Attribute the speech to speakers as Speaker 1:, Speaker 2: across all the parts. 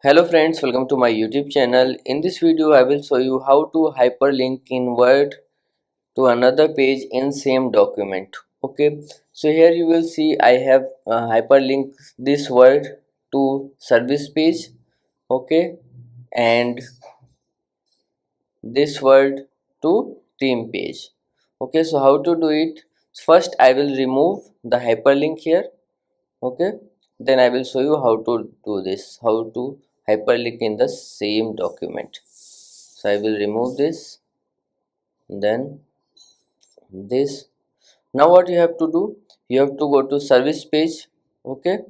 Speaker 1: Hello friends, welcome to my YouTube channel. In this video I will show you how to hyperlink in Word to another page in same document. Okay, so here you will see I have hyperlinked this word to service page. Okay, and this word to theme page. Okay, so how to do it? First I will remove the hyperlink here. Okay, then I will show you how to do this, how to hyperlink in the same document. So I will remove this, then this. Now what you have to do, you have to go to service page. Okay,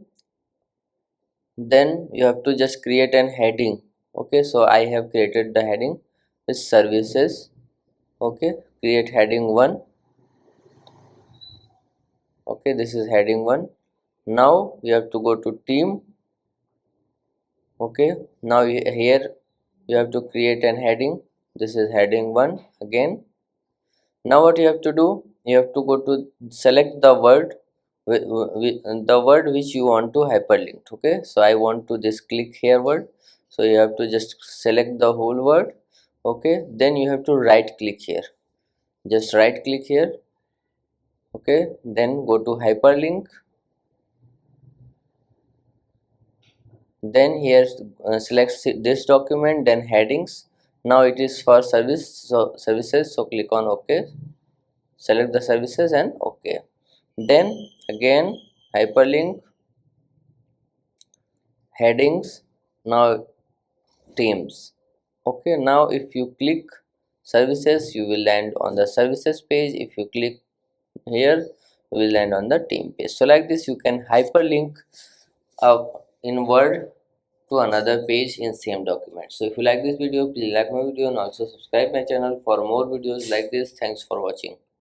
Speaker 1: then you have to just create an heading. Okay, so I have created the heading with services. Okay, create heading 1. Okay, this is heading 1. Now you have to go to team. Okay, now here you have to create an heading. This is heading 1 again. Now what you have to do, you have to go to select the word, the word which you want to hyperlink. Okay, so I want to just click here word, so you have to just select the whole word. Okay, then you have to right click here, just right click here. Okay, then go to hyperlink, then here select this document, then headings. Now it is for services, so click on OK, select the services and OK. Then again hyperlink, headings, now themes. Okay, now if you click services, you will land on the services page. If you click here, you will land on the theme page. So like this you can hyperlink in Word to another page in same document. So if you like this video, please like my video and also subscribe my channel for more videos like this. Thanks for watching.